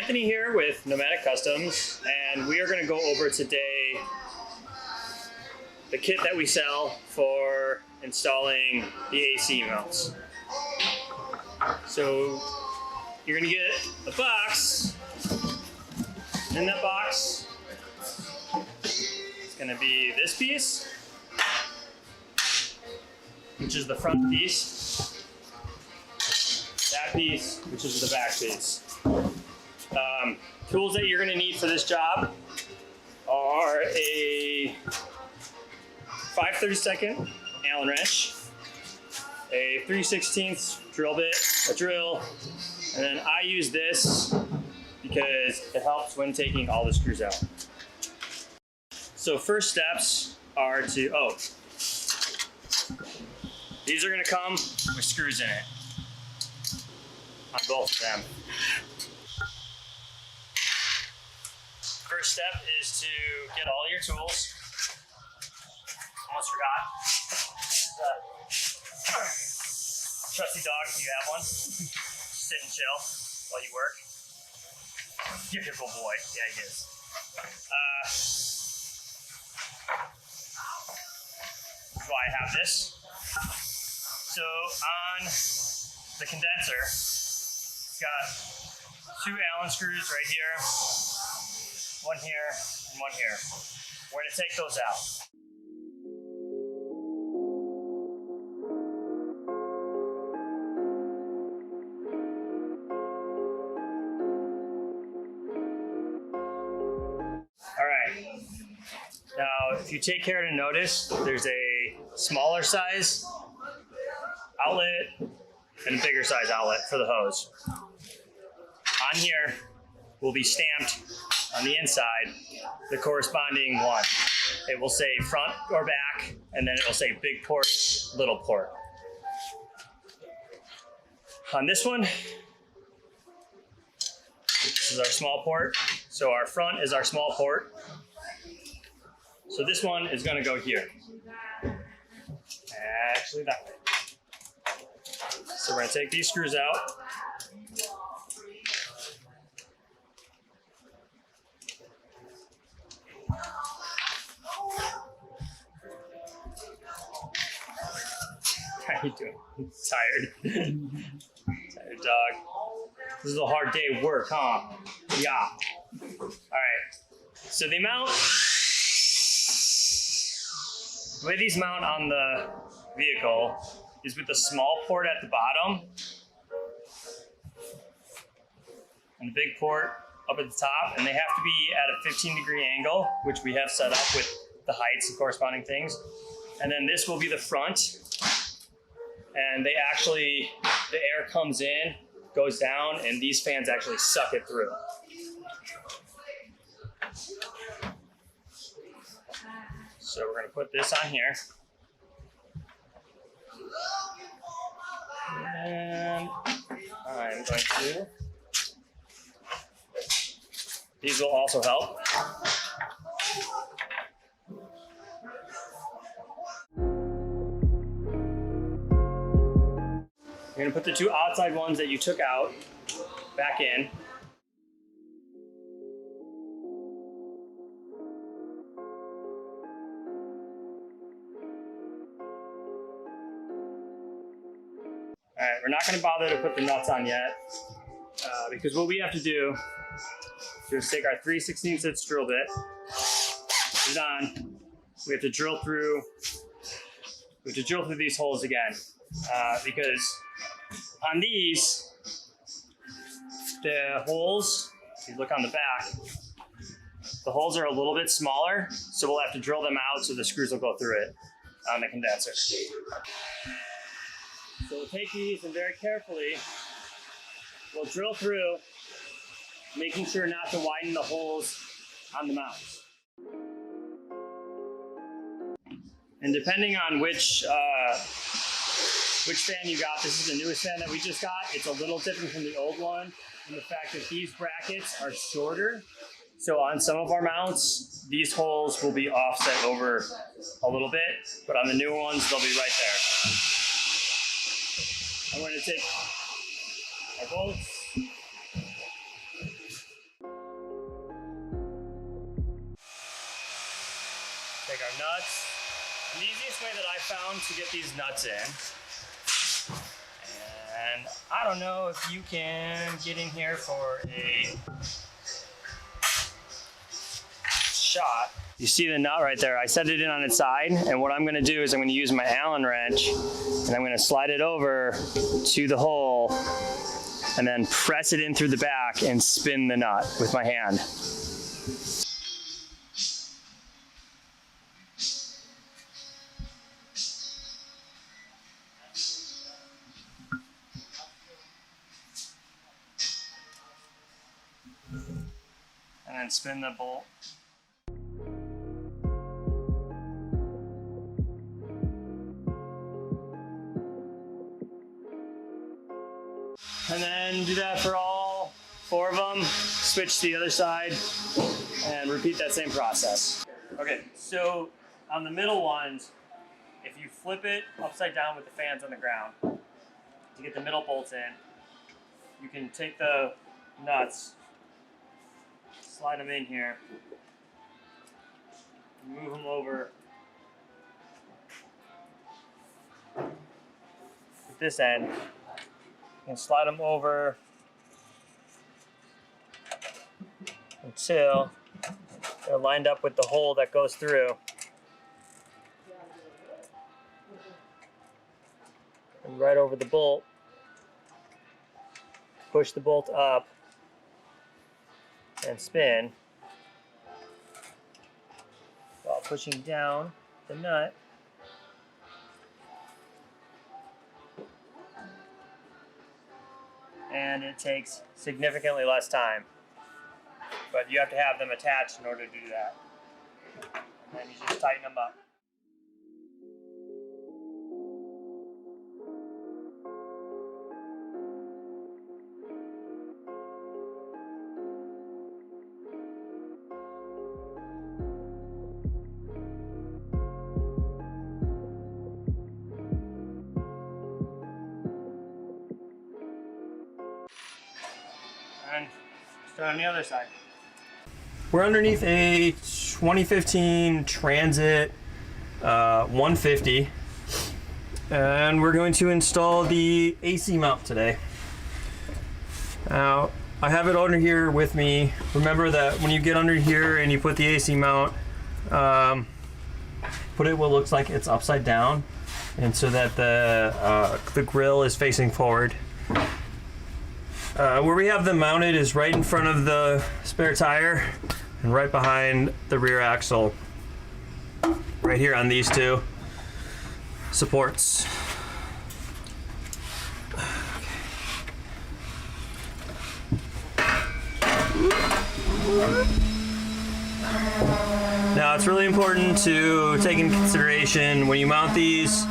Anthony here with Nomadic Customs, and we are going to go over today the kit that we sell for installing the AC mounts. So you're going to get a box. In that box, it's going to be this piece, which is the front piece, that piece, which is the back piece. Tools that you're going to need for this job are a 5/32 Allen wrench, a 3/16 drill bit, a drill, and then I use this because it helps when taking all the screws out. So first steps are to, these are going to come with screws in it on both of them. First step is to get all your tools. Almost forgot. Trusty dog if you have one. Sit and chill while you work. You're a good boy. Yeah, he is. This is why I have this. So on the condenser, it's got 2 Allen screws right here. One here and one here. We're going to take those out. All right. Now, if you take care to notice, there's a smaller size outlet and a bigger size outlet for the hose. On here will be stamped on the inside the corresponding one. It will say front or back, and then it will say big port, little port. On this one, this is our small port. So our front is our small port. So this one is going to go here. Actually, that way. So we're going to take these screws out. How you doing? Tired. Tired dog. This is a hard day of work, huh? Yeah. Alright. So the way these mount on the vehicle is with the small port at the bottom and the big port up at the top, and they have to be at a 15-degree angle, which we have set up with the heights and corresponding things. And then this will be the front. And they actually, the air comes in, goes down, and these fans actually suck it through. So we're going to put this on here. And I'm going to, these will also help. You're going to put the 2 outside ones that you took out back in. All right, we're not going to bother to put the nuts on yet because what we have to do is take our 3/16 drill bit, put it on. We have to drill through these holes again because on these, the holes, if you look on the back, the holes are a little bit smaller, so we'll have to drill them out so the screws will go through it on the condenser. So we'll take these and very carefully, we'll drill through, making sure not to widen the holes on the mounts. And depending on which fan you got, this is the newest fan that we just got. It's a little different from the old one in the fact that these brackets are shorter. So on some of our mounts, these holes will be offset over a little bit, but on the newer ones, they'll be right there. I'm going to take our bolts, way that I found to get these nuts in. And I don't know if you can get in here for a shot. You see the nut right there? I set it in on its side, and what I'm gonna do is I'm gonna use my Allen wrench and I'm gonna slide it over to the hole and then press it in through the back and spin the nut with my hand. And then spin the bolt. And then do that for all 4 of them. Switch to the other side and repeat that same process. Okay, so on the middle ones, if you flip it upside down with the fans on the ground to get the middle bolts in, you can take the nuts, slide them in here, move them over with this end, and slide them over until they're lined up with the hole that goes through. And right over the bolt, push the bolt up and spin while pushing down the nut. And it takes significantly less time, but you have to have them attached in order to do that. And then you just tighten them up. And start on the other side. We're underneath a 2015 Transit 150, and we're going to install the AC mount today. Now, I have it under here with me. Remember that when you get under here and you put the AC mount, put it what looks like it's upside down, and so that the grill is facing forward. Where we have them mounted is right in front of the spare tire and right behind the rear axle. Right here on these 2 supports. Now it's really important to take into consideration when you mount these,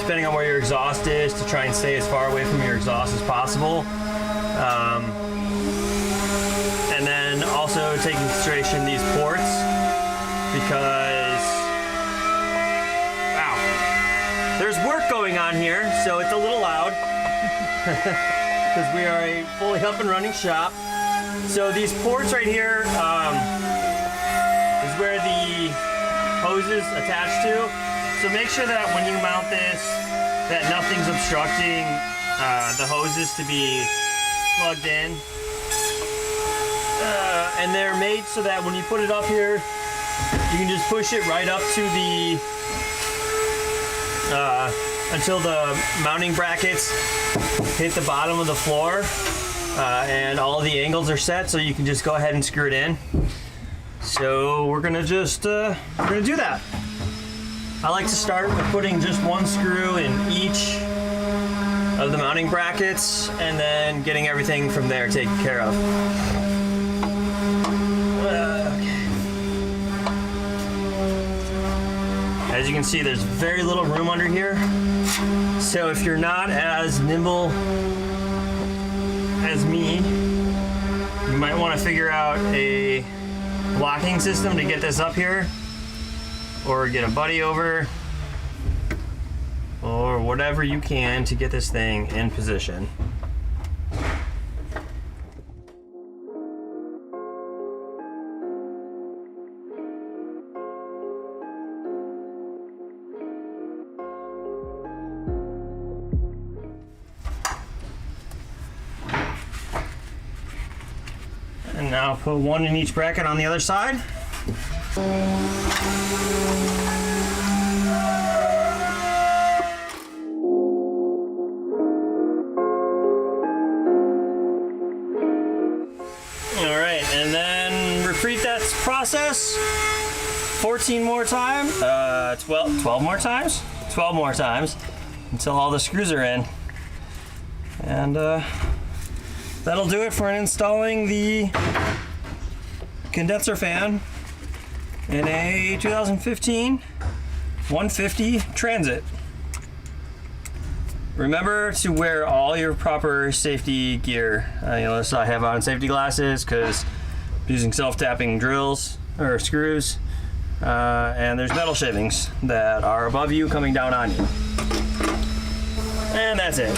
depending on where your exhaust is, to try and stay as far away from your exhaust as possible. And then also take into consideration these ports, because, wow, there's work going on here, so it's a little loud, because we are a fully up and running shop. So these ports right here is where the hose is attached to. So make sure that when you mount this, that nothing's obstructing the hoses to be plugged in. And they're made so that when you put it up here, you can just push it right up to the, until the mounting brackets hit the bottom of the floor, and all the angles are set, so you can just go ahead and screw it in. So we're gonna just, we're gonna do that. I like to start with putting just 1 screw in each of the mounting brackets and then getting everything from there taken care of. Okay. As you can see, there's very little room under here. So if you're not as nimble as me, you might want to figure out a locking system to get this up here, or get a buddy over, or whatever you can to get this thing in position. Now put one in each bracket on the other side. All right, and then repeat that process 14 more times, 12 more times? 12 more times until all the screws are in. And that'll do it for installing the condenser fan in a 2015 150 Transit. Remember to wear all your proper safety gear. Notice I have on safety glasses because I'm using self-tapping drills or screws. And there's metal shavings that are above you coming down on you. And that's it.